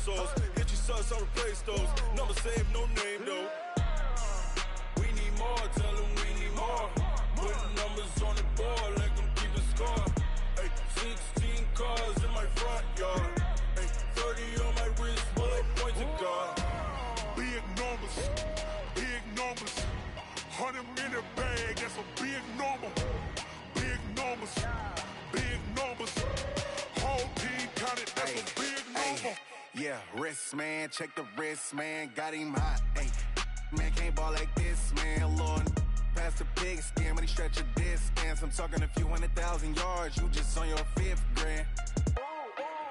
pesos. Hit your sons, I'll replace those. Number save, no name though. We need more, tell them we need more. Putting numbers on the board, let them keep the score. Ay, 16 cars in my front yard. Ay, 30 on my wrist, bullet point to God. Big numbers, big numbers. 100 minute bag, that's a big number. Big numbers, big numbers. Whole team counted, that's a big number. Yeah, wrist man, check the wrist man, got him hot. Ay, man can't ball like this, man. Lord, past the pig skin when he stretch a distance. I'm talking a few 100,000 yards, you just on your 5th grand.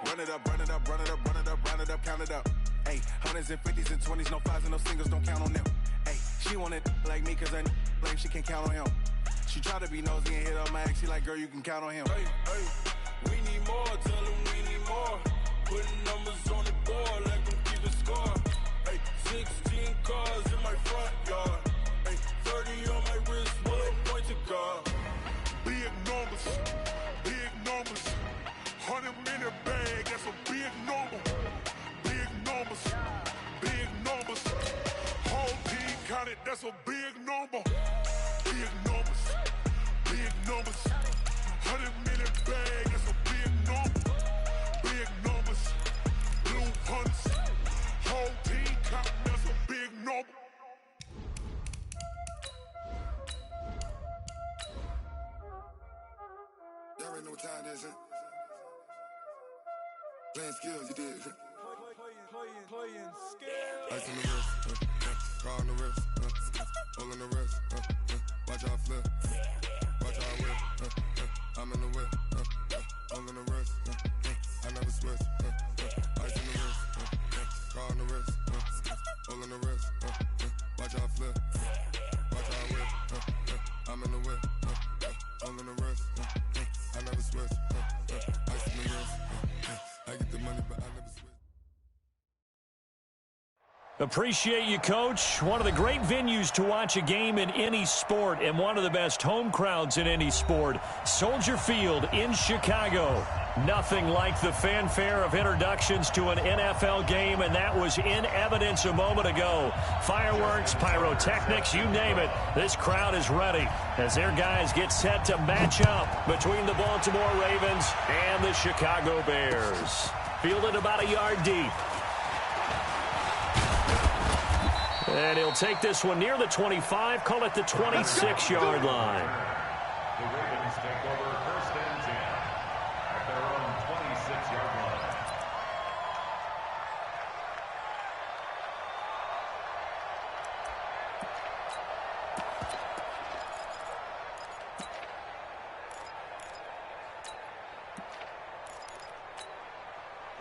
Run it up, run it up, run it up, run it up, run it up, count it up. Ay, hundreds and 50s and 20s, no 5s and no singles, don't count on them. Ay, she wanted like me cause I like she can count on him. She tried to be nosy and hit up my ex, she like, girl, you can count on him. Hey, hey, we need more, tell them we need more. Putting numbers on the board, let them keep the score. Hey, 16 cars in my front yard. Hey, 30 on my wrist, bullet point to God. Big numbers, big numbers. 100 minute bag, that's a big number. Big numbers, big numbers. Whole team counted, that's a big number. Big numbers, big numbers. 100 minute bag, that's a big number. Big numbers, blue hunts. Whole team counted, that's a big number. Y'all already know what time it is, huh? Playing skills, you did. Playing skills. Ice on the wrist, car on the wrist, hole in the wrist, watch how I flip, watch how I whip, I'm in the whip, hole in the wrist, I never switch, ice on the wrist, car on the wrist, hole in the wrist, watch how I flip, watch how I whip, I'm in the whip, hole in the wrist, I never switch, ice on the wrist, I get the money but I never switch. Appreciate you, Coach. One of the great venues to watch a game in any sport and one of the best home crowds in any sport. Soldier Field in Chicago. Nothing like the fanfare of introductions to an NFL game, and that was in evidence a moment ago. Fireworks, pyrotechnics, you name it. This crowd is ready as their guys get set to match up between the Baltimore Ravens and the Chicago Bears. Fielded about a yard deep. And he'll take this one near the 25, call it the 26-yard line. The Ravens take over first and 10 at their own 26-yard line.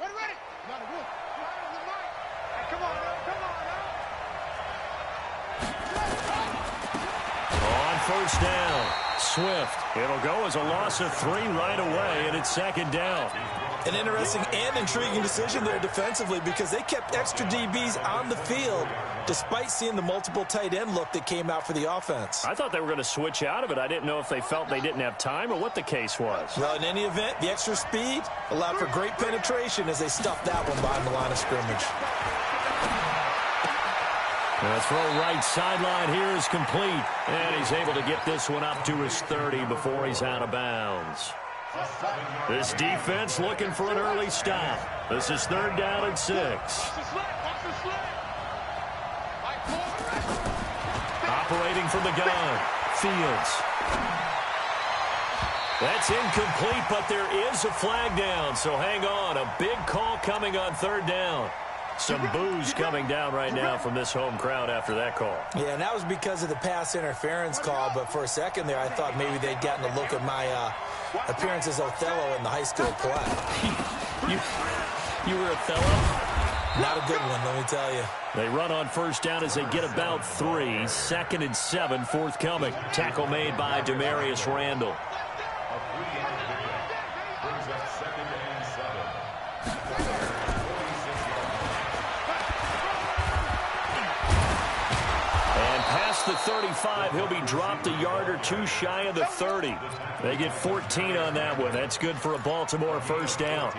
Ready. Not a wolf. Right on the mic. Hey, come on now. Come on now. On first down, Swift. It'll go as a loss of 3 right away, and it's second down. An interesting and intriguing decision there defensively because they kept extra DBs on the field despite seeing the multiple tight end look that came out for the offense. I thought they were going to switch out of it. I didn't know if they felt they didn't have time or what the case was. Well, in any event, the extra speed allowed for great penetration as they stuffed that one behind the line of scrimmage. The throw right sideline here is complete, and he's able to get this one up to his 30 before he's out of bounds. This defense looking for an early stop. This is 3rd down and 6. Operating from the gun, Fields. That's incomplete, but there is a flag down, so hang on. A big call coming on 3rd down. Some boos coming down right now from this home crowd after that call. Yeah, and that was because of the pass interference call, but for a second there I thought maybe they'd gotten a look at my appearance as Othello in the high school play. You were Othello? Not a good one, let me tell you. They run on first down as they get about 3. 2nd and 7 forthcoming. Tackle made by Demarius Randall. A 3-yard pickup brings up 2nd and 7. And past the 35, he'll be dropped a yard or 2 shy of the 30. They get 14 on that one. That's good for a Baltimore first down.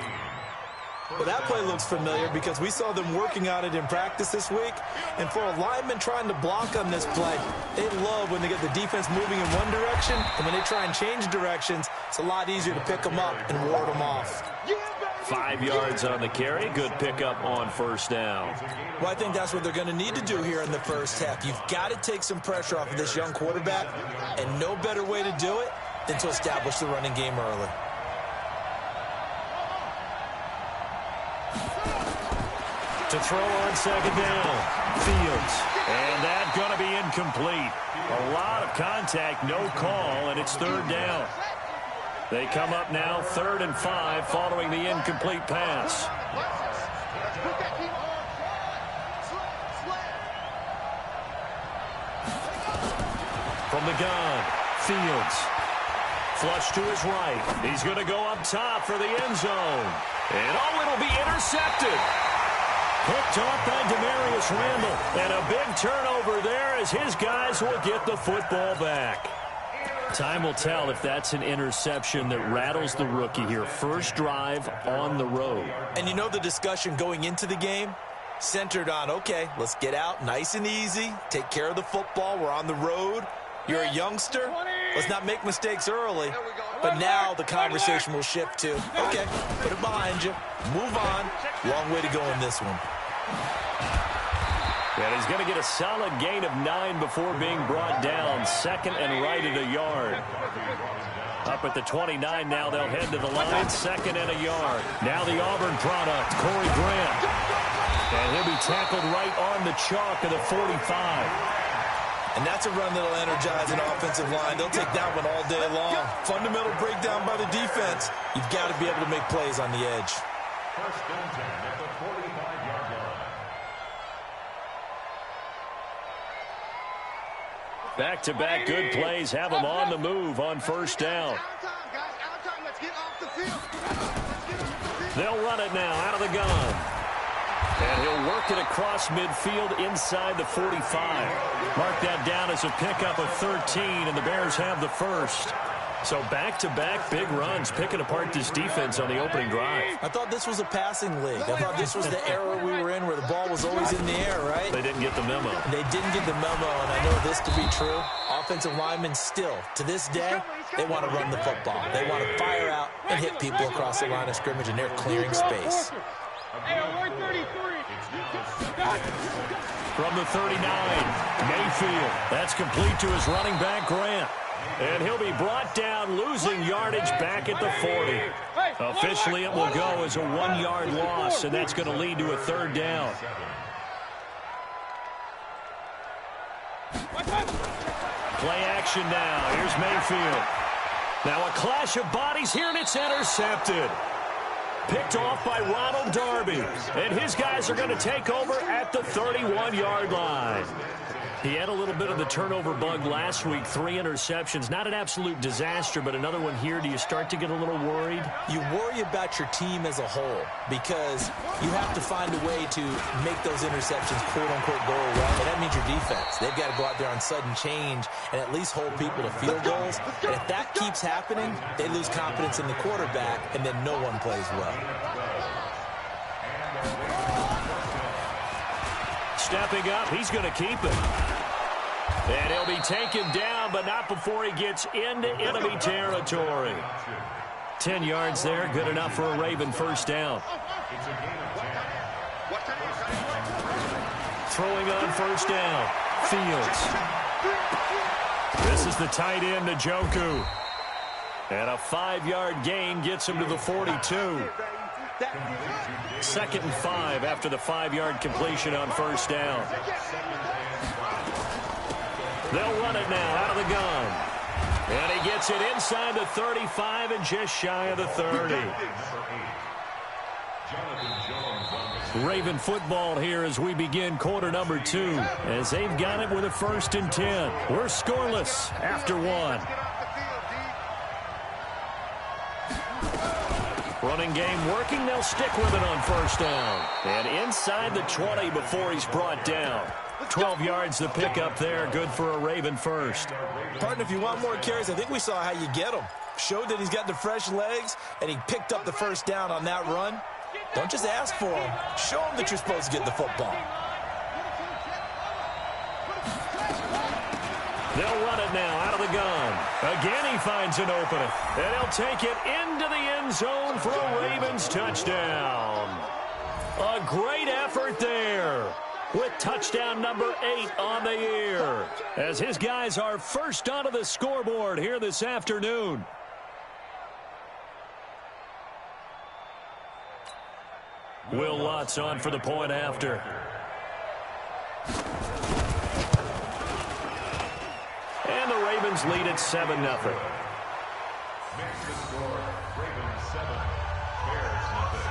Well, that play looks familiar because we saw them working on it in practice this week. And for a lineman trying to block on this play, they love when they get the defense moving in one direction. And when they try and change directions, it's a lot easier to pick them up and ward them off. 5 yards on the carry. Good pickup on first down. Well, I think that's what they're going to need to do here in the first half. You've got to take some pressure off of this young quarterback, and no better way to do it than to establish the running game early. To throw on second down, Fields. And that's going to be incomplete. A lot of contact, no call, and it's third down. They come up now 3rd and 5 following the incomplete pass. From the gun, Fields. Flush to his right. He's going to go up top for the end zone. And it'll be intercepted. Picked off by Demarius Randall. And a big turnover there as his guys will get the football back. Time will tell if that's an interception that rattles the rookie here. First drive on the road. And you know the discussion going into the game? Centered on, okay, let's get out nice and easy. Take care of the football. We're on the road. You're a youngster. Let's not make mistakes early. But now the conversation will shift to, okay, put it behind you. Move on. Long way to go in this one. And he's going to get a solid gain of 9 before being brought down. 2nd and right at a yard. Up at the 29 now, they'll head to the line. 2nd and a yard. Now the Auburn product, Corey Grant. And he'll be tackled right on the chalk of the 45. And that's a run that'll energize an offensive line. They'll take that one all day long. Fundamental breakdown by the defense. You've got to be able to make plays on the edge. First and 10 at the 45-yard line. Back-to-back good plays have them on the move on first down. They'll run it now out of the gun. And he'll work it across midfield inside the 45. Mark that down as a pickup of 13, and the Bears have the first. So back-to-back big runs, picking apart this defense on the opening drive. I thought this was a passing league. I thought this was the era we were in where the ball was always in the air, right? They didn't get the memo. They didn't get the memo, and I know this to be true. Offensive linemen still, to this day, they want to run the football. They want to fire out and hit people across the line of scrimmage, and they're clearing space. From the 39, Mayfield. That's complete to his running back, Grant. And he'll be brought down, losing yardage back at the 40. Officially, it will go as a 1-yard loss, and that's going to lead to a third down. Play action now. Here's Mayfield. Now a clash of bodies here, and it's intercepted. Picked off by Ronald Darby. And his guys are going to take over at the 31-yard line. He had a little bit of the turnover bug last week, 3 interceptions. Not an absolute disaster, but another one here. Do you start to get a little worried? You worry about your team as a whole because you have to find a way to make those interceptions, quote-unquote, go away. And that means your defense. They've got to go out there on sudden change and at least hold people to field goals. And if that keeps happening, they lose confidence in the quarterback, and then no one plays well. Stepping up, he's going to keep it. And he'll be taken down, but not before he gets into enemy territory. 10 yards there, good enough for a Raven first down. Throwing on first down, Fields. This is the tight end, Njoku. And a 5-yard gain gets him to the 42. 2nd and 5 after the 5-yard completion on first down. They'll run it now out of the gun. And he gets it inside the 35 and just shy of the 30. Raven football here as we begin quarter number 2. As they've got it with a 1st and 10. We're scoreless after 1. Running game working. They'll stick with it on first down. And inside the 20 before he's brought down. 12 yards the pickup there. Good for a Raven first. Partner, if you want more carries, I think we saw how you get them. Showed that he's got the fresh legs, and he picked up the first down on that run. Don't just ask for them. Show them that you're supposed to get the football. They'll run it now out of the gun. Again, he finds an opening. And he'll take it into the end zone for a Ravens touchdown. A great effort there with touchdown number 8 on the year, as his guys are first onto the scoreboard here this afternoon. Will Lutz on for the point after. And the Ravens lead at 7-0. Makes the score, Ravens 7, Bears nothing.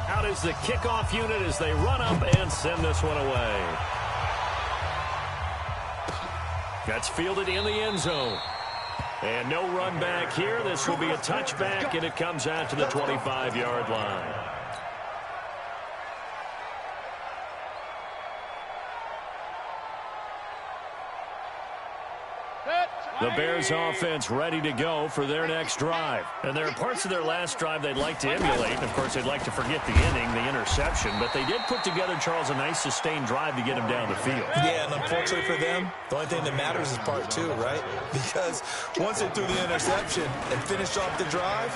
Out is the kickoff unit as they run up and send this one away. That's fielded in the end zone. And no run back here. This will be a touchback, and it comes out to the 25-yard line. The Bears offense ready to go for their next drive. And there are parts of their last drive they'd like to emulate. And, of course, they'd like to forget the inning, the interception. But they did put together, Charles, a nice sustained drive to get him down the field. Yeah, and unfortunately for them, the only thing that matters is part 2, right? Because once they threw the interception and finished off the drive.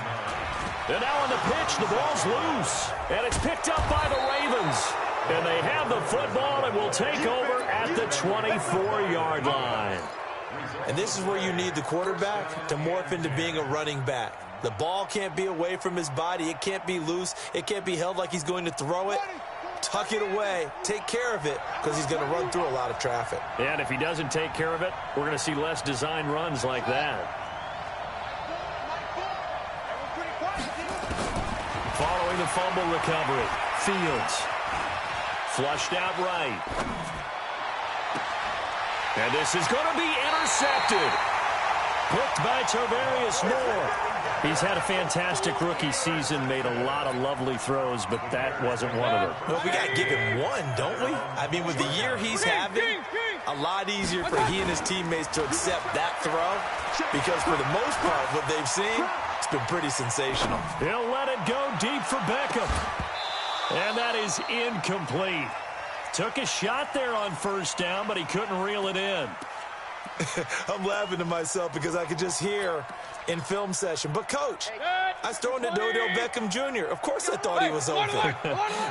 And now on the pitch, the ball's loose. And it's picked up by the Ravens. And they have the football and will take over at the 24-yard line. And this is where you need the quarterback to morph into being a running back. The ball can't be away from his body. It can't be loose. It can't be held like he's going to throw it. Tuck it away. Take care of it, because he's going to run through a lot of traffic. And if he doesn't take care of it, we're going to see less design runs like that. Following the fumble recovery, Fields flushed out right. And this is going to be intercepted. Picked by Tavarius Moore. He's had a fantastic rookie season, made a lot of lovely throws, but that wasn't one of them. Well, we got to give him one, don't we? I mean, with the year he's having, a lot easier for he and his teammates to accept that throw, because for the most part, what they've seen, it's been pretty sensational. He'll let it go deep for Beckham. And that is incomplete. Took a shot there on first down, but he couldn't reel it in. I'm laughing to myself because I could just hear in film session. But, Coach, I was throwing to Odell Beckham Jr. Of course I thought he was open.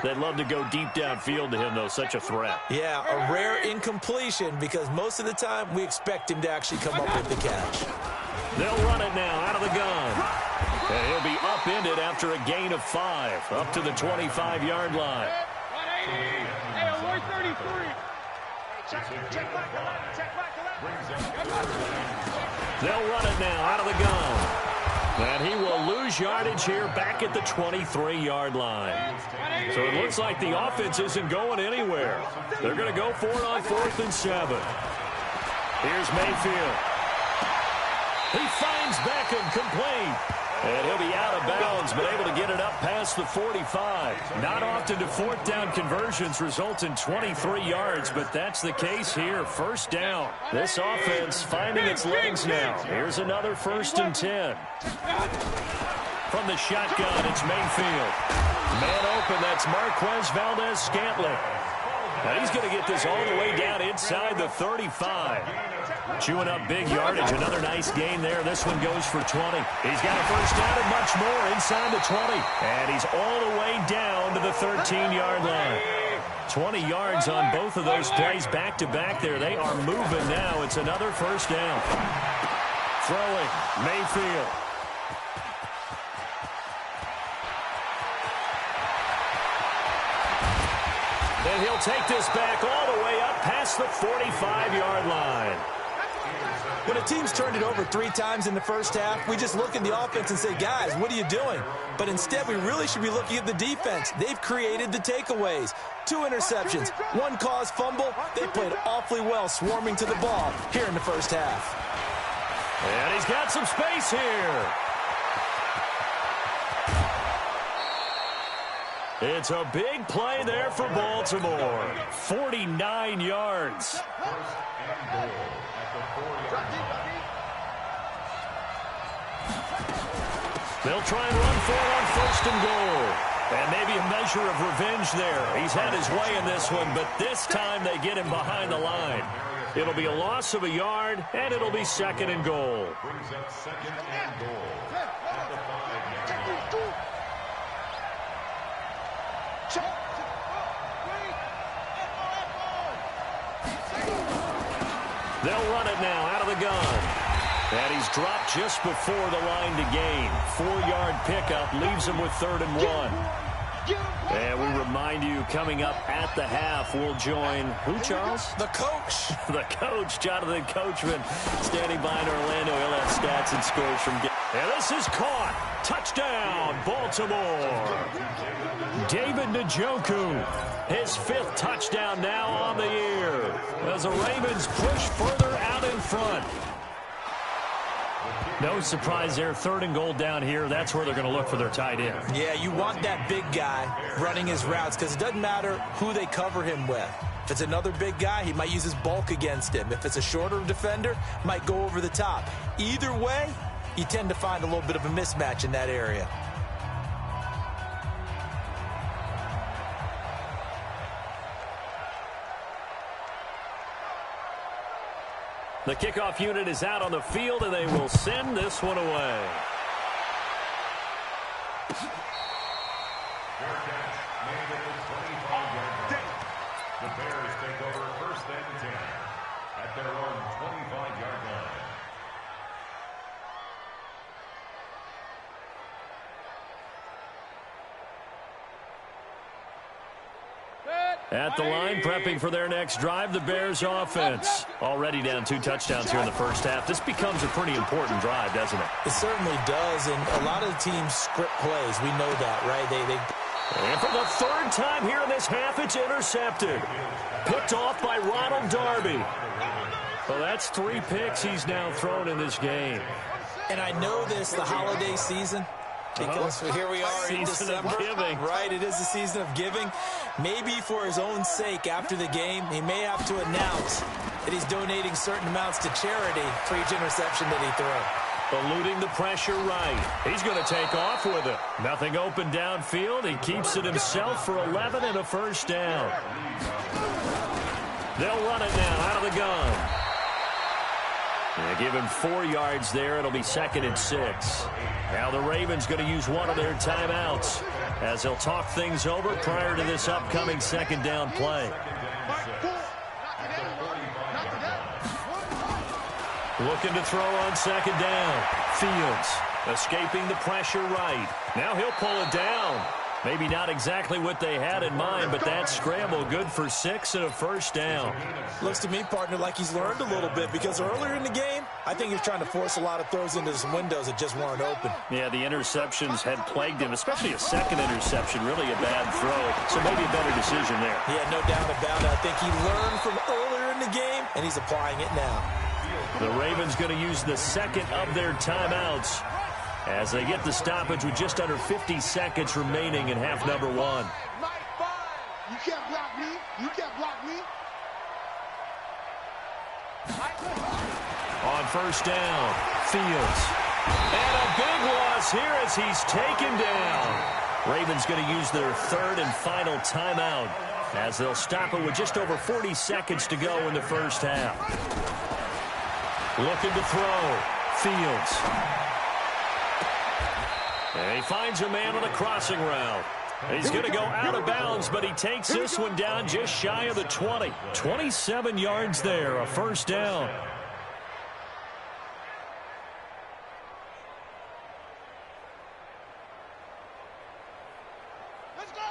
They'd love to go deep downfield to him, though. Such a threat. Yeah, a rare incompletion because most of the time we expect him to actually come up with the catch. They'll run it now out of the gun. And he'll be upended after a gain of 5 up to the 25-yard line. Hey, on 133. Check back the left. Check back the left. They'll run it now out of the gun. And he will lose yardage here back at the 23-yard line. So it looks like the offense isn't going anywhere. They're going to go for it on 4th and 7. Here's Mayfield. He finds Beckham complete. And he'll be out of bounds, but able to get it up past the 45. Not often do 4th down conversions result in 23 yards, but that's the case here. First down. This offense finding its legs now. Here's another 1st and 10. From the shotgun, it's Mayfield. Man open, that's Marquez Valdez-Scantling. Now he's going to get this all the way down inside the 35. Chewing up big yardage. Another nice gain there. This one goes for 20. He's got a first down and much more inside the 20. And he's all the way down to the 13-yard line. 20 yards on both of those plays back-to-back there. They are moving now. It's another first down. Throwing, Mayfield. And he'll take this back all the way up past the 45-yard line. When a team's turned it over 3 times in the first half, we just look at the offense and say, guys, what are you doing? But instead, we really should be looking at the defense. They've created the takeaways. 2 interceptions, 1 caused fumble. They played awfully well swarming to the ball here in the first half. And he's got some space here. It's a big play there for Baltimore. 49 yards. First and goal at the 4-yard line. They'll try and run for it on first and goal. And maybe a measure of revenge there. He's had his way in this one, but this time they get him behind the line. It'll be a loss of a yard, and it'll be second and goal. Brings up second and goal at the 5-yard line. They'll run it now out of the gun. And he's dropped just before the line to gain. 4-yard pickup leaves him with 3rd and 1. And we remind you, coming up at the half, we'll join who, Charles? The coach. The coach, Jonathan Coachman, standing by in Orlando. He'll have stats and scores from game. And this is caught. Touchdown, Baltimore. David Njoku, his 5th touchdown now on the year, as the Ravens push further out in front. No surprise there, 3rd and goal down here. That's where they're going to look for their tight end. Yeah, you want that big guy running his routes because it doesn't matter who they cover him with. If it's another big guy, he might use his bulk against him. If it's a shorter defender, might go over the top. Either way, you tend to find a little bit of a mismatch in that area. The kickoff unit is out on the field, and they will send this one away. Fair catch made at the 25-yard line. The Bears take over 1st and 10 at their own 25-yard line. At the line, prepping for their next drive, the Bears offense. Already down 2 touchdowns here in the first half. This becomes a pretty important drive, doesn't it? It certainly does, and a lot of the teams script plays. We know that, right? And for the 3rd time here in this half, it's intercepted. Picked off by Ronald Darby. Well, that's 3 picks he's now thrown in this game. And I know this, the holiday season, because here we are in December. Season of giving. Right, it is the season of giving. Maybe for his own sake after the game, he may have to announce that he's donating certain amounts to charity for each interception that he threw. Eluding the pressure right. He's going to take off with it. Nothing open downfield. He keeps it himself for 11 and a first down. They'll run it now out of the gun. They give him 4 yards there. It'll be 2nd and 6. Now the Ravens going to use one of their timeouts as they'll talk things over prior to this upcoming 2nd down play. Looking to throw on 2nd down. Fields escaping the pressure right. Now he'll pull it down. Maybe not exactly what they had in mind, but that scramble good for 6 and a first down. Looks to me, partner, like he's learned a little bit because earlier in the game, I think he was trying to force a lot of throws into some windows that just weren't open. Yeah, the interceptions had plagued him, especially a 2nd interception, really a bad throw. So maybe a better decision there. Yeah, no doubt about it. I think he learned from earlier in the game, and he's applying it now. The Ravens going to use the 2nd of their timeouts as they get the stoppage with just under 50 seconds remaining in half number 1. You can't block me. You can't block me. On first down, Fields. And a big loss here as he's taken down. Ravens going to use their 3rd and final timeout as they'll stop it with just over 40 seconds to go in the first half. Looking to throw. Fields. And he finds a man on the crossing route. He's going to go out of bounds, but he takes this one down just shy of the 20. 27 yards there, a first down. Let's go.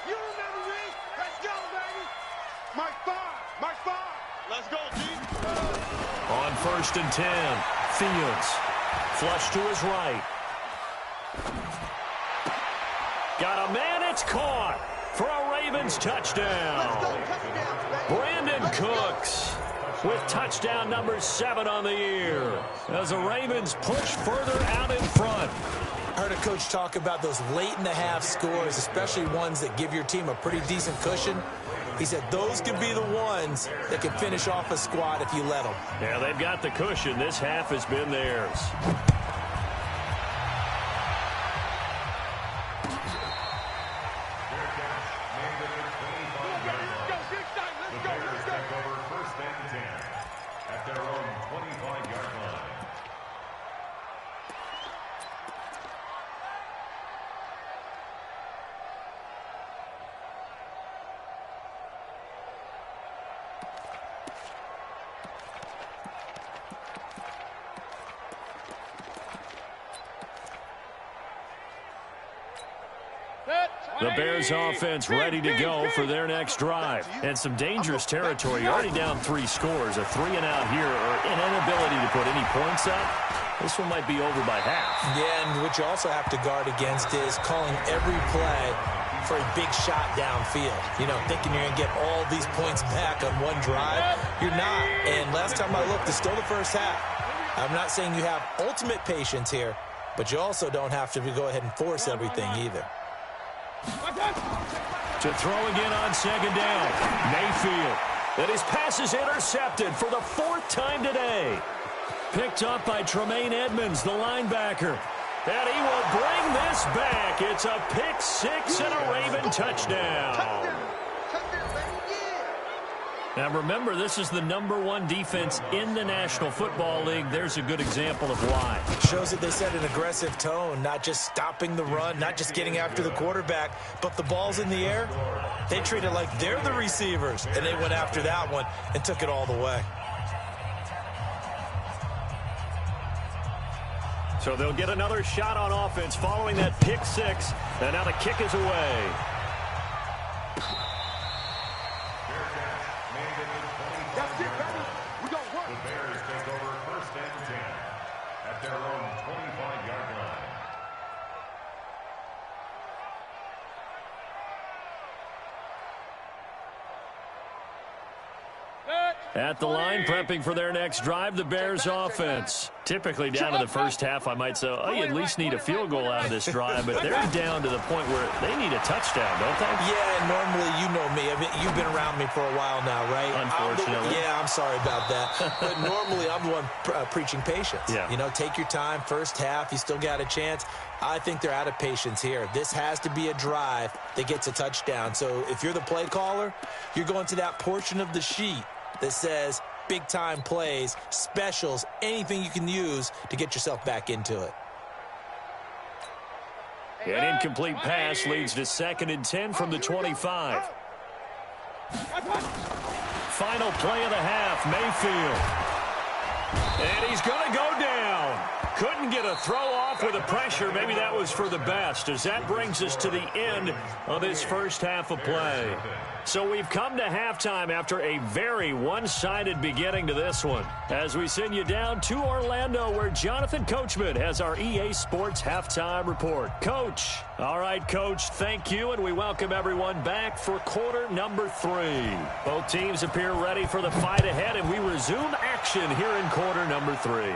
You remember me? Let's go, baby. Mike 5. Let's go, G. On 1st and 10, Fields. Flush to his right. Got a man, it's caught for a Ravens touchdown. Brandon Cooks with touchdown number 7 on the year as the Ravens push further out in front. I heard a coach talk about those late-in-the-half scores, especially ones that give your team a pretty decent cushion. He said those could be the ones that could finish off a squad if you let them. Yeah, they've got the cushion. This half has been theirs. The Bears offense ready to go for their next drive. And some dangerous territory. You're already down 3 scores. A 3-and-out here or an inability to put any points up. This one might be over by half. Yeah, and what you also have to guard against is calling every play for a big shot downfield. You know, thinking you're going to get all these points back on one drive. You're not. And last time I looked, it's still the first half. I'm not saying you have ultimate patience here, but you also don't have to go ahead and force everything either. To throw again on second down. Mayfield. And his pass is intercepted for the 4th time today. Picked up by Tremaine Edmonds, the linebacker. And he will bring this back. It's a pick 6 and a Raven touchdown. Now remember, this is the #1 defense in the National Football League. There's a good example of why. Shows that they set an aggressive tone, not just stopping the run, not just getting after the quarterback, but the ball's in the air. They treat it like they're the receivers, and they went after that one and took it all the way. So they'll get another shot on offense following that pick 6, and now the kick is away. At the line, prepping for their next drive, the Bears offense. Typically down to the first half, I might say, oh, you at least need a field goal out of this drive, but they're down to the point where they need a touchdown, don't they? Yeah, and normally, you know me. I mean, you've been around me for a while now, right? Unfortunately. I'm sorry about that. But normally, I'm the one preaching patience. Yeah. You know, take your time, first half, you still got a chance. I think they're out of patience here. This has to be a drive that gets a touchdown. So if you're the play caller, you're going to that portion of the sheet that says big-time plays, specials, anything you can use to get yourself back into it. An incomplete pass leads to 2nd and 10 from the 25. Final play of the half, Mayfield. And he's going to go down. Couldn't get a throw off with the pressure. Maybe that was for the best, as that brings us to the end of this first half of play. So we've come to halftime after a very one-sided beginning to this one, as we send you down to Orlando, where Jonathan Coachman has our EA Sports Halftime Report. Coach. All right, Coach, thank you, and we welcome everyone back for quarter number 3. Both teams appear ready for the fight ahead, and we resume action here in quarter number 3.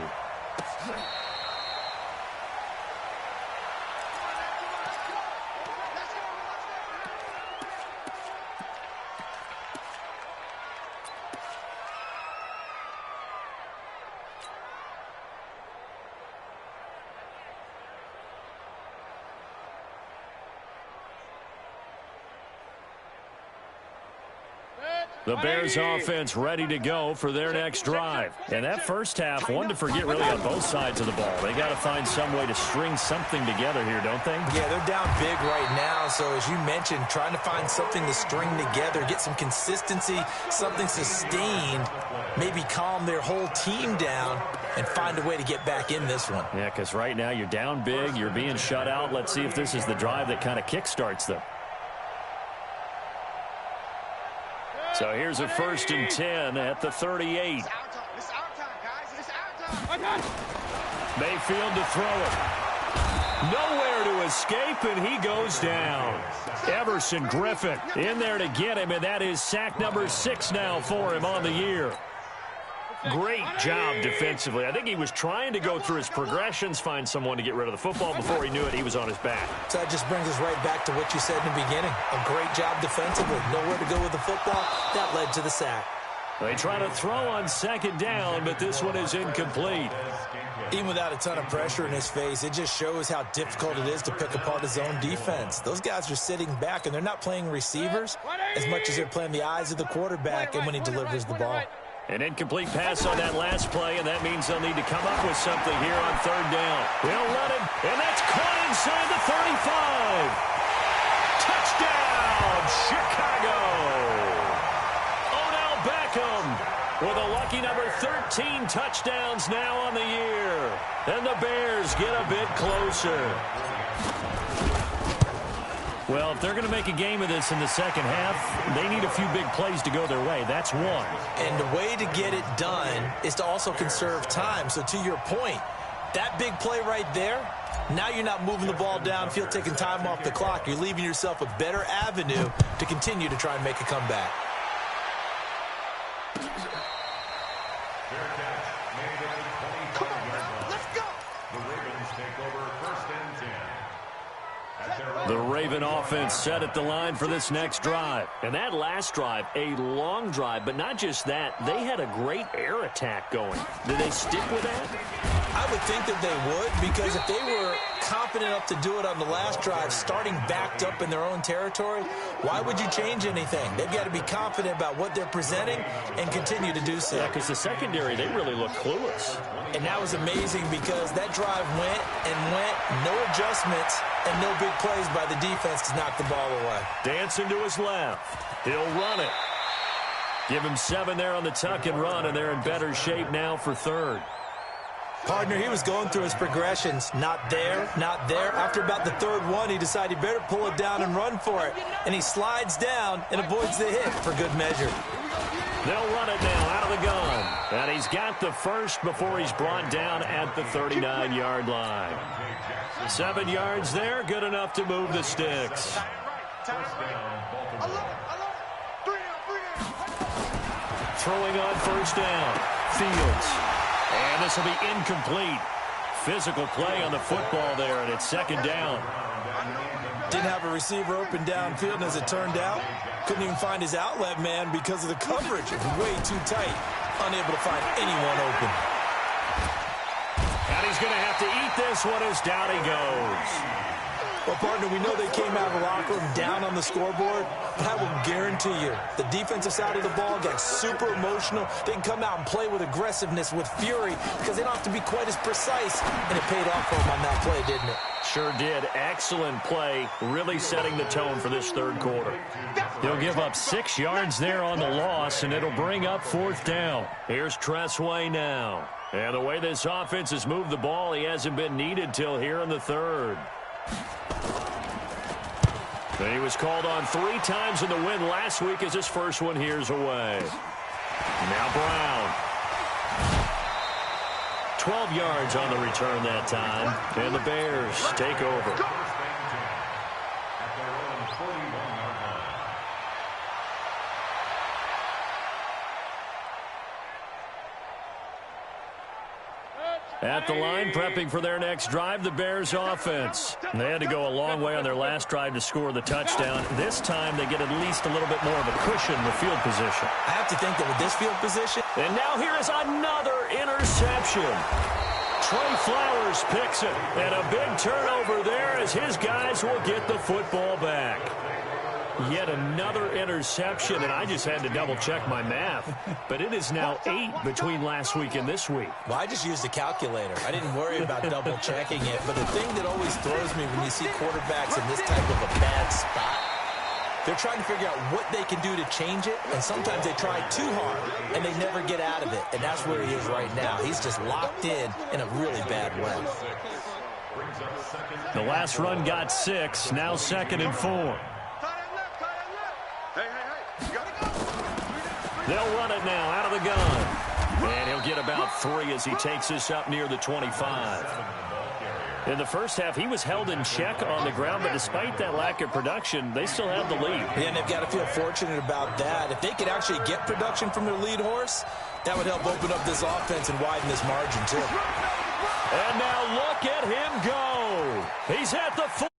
The Bears offense ready to go for their next drive. And that first half, one to forget really on both sides of the ball. They got to find some way to string something together here, don't they? Yeah, they're down big right now. So as you mentioned, trying to find something to string together, get some consistency, something sustained, maybe calm their whole team down and find a way to get back in this one. Yeah, because right now you're down big, you're being shut out. Let's see if this is the drive that kind of kickstarts them. So here's a 1st and 10 at the 38. It's our time, guys. It's our time. Mayfield to throw it. Nowhere to escape, and he goes down. Everson Griffin in there to get him, and that is sack number 6 now for him on the year. Great job defensively. I think he was trying to go through his progressions, find someone to get rid of the football. Before he knew it, he was on his back. So that just brings us right back to what you said in the beginning. A great job defensively. Nowhere to go with the football. That led to the sack. They try to throw on second down, but this one is incomplete. Even without a ton of pressure in his face, it just shows how difficult it is to pick apart his own defense. Those guys are sitting back, and they're not playing receivers as much as they're playing the eyes of the quarterback and when he delivers the ball. An incomplete pass on that last play, and that means they'll need to come up with something here on third down. They'll run it, and that's caught inside the 35. Touchdown, Chicago! Odell Beckham with a lucky number 13 touchdowns now on the year. And the Bears get a bit closer. Well, if they're going to make a game of this in the second half, they need a few big plays to go their way. That's one. And the way to get it done is to also conserve time. So to your point, that big play right there, now you're not moving the ball downfield, taking time off the clock. You're leaving yourself a better avenue to continue to try and make a comeback. The Raven offense set at the line for this next drive. And that last drive, a long drive, but not just that. They had a great air attack going. Did they stick with that? I would think that they would, because if they were confident enough to do it on the last drive, starting backed up in their own territory, why would you change anything? They've got to be confident about what they're presenting and continue to do so. Yeah, because the secondary, they really look clueless. And that was amazing because that drive went and went, no adjustments, and no big plays by the defense to knock the ball away. Dancing to his left. He'll run it. Give him 7 there on the tuck and run, and they're in better shape now for third. Partner, he was going through his progressions. Not there, not there. After about the third one, he decided he better pull it down and run for it. And he slides down and avoids the hit for good measure. They'll run it now out of the gun. And he's got the first before he's brought down at the 39-yard line. 7 yards there, good enough to move the sticks. Throwing on first down. Fields. And this will be incomplete. Physical play on the football there, and it's second down. Didn't have a receiver open downfield, and as it turned out, couldn't even find his outlet man because of the coverage. It was way too tight. Unable to find anyone open. And he's going to have to eat this one as down he goes. Well, partner, we know they came out of the locker room down on the scoreboard, but I will guarantee you the defensive side of the ball got super emotional. They can come out and play with aggressiveness, with fury, because they don't have to be quite as precise, and it paid off for them on that play, didn't it? Sure did. Excellent play, really setting the tone for this third quarter. He'll give up 6 yards there on the loss, and it'll bring up fourth down. Here's Tressway now. And the way this offense has moved the ball, he hasn't been needed till here in the third. He was called on 3 times in the win last week as his first one here's away. Now Brown. 12 yards on the return that time. And the Bears take over. At the line, prepping for their next drive, the Bears offense. They had to go a long way on their last drive to score the touchdown. This time, they get at least a little bit more of a cushion with field position. I have to think that with this field position. And now here is another interception. Trey Flowers picks it. And a big turnover there as his guys will get the football back. Yet another interception, and I just had to double-check my math. But it is now 8 between last week and this week. Well, I just used a calculator. I didn't worry about double-checking it. But the thing that always throws me when you see quarterbacks in this type of a bad spot, they're trying to figure out what they can do to change it, and sometimes they try too hard, and they never get out of it. And that's where he is right now. He's just locked in a really bad way. The last run got 6, now 2nd and 4. They'll run it now out of the gun. And he'll get about 3 as he takes this up near the 25. In the first half, he was held in check on the ground, but despite that lack of production, they still have the lead. Yeah, and they've got to feel fortunate about that. If they could actually get production from their lead horse, That would help open up this offense and widen this margin, too. And now look at him go. He's at the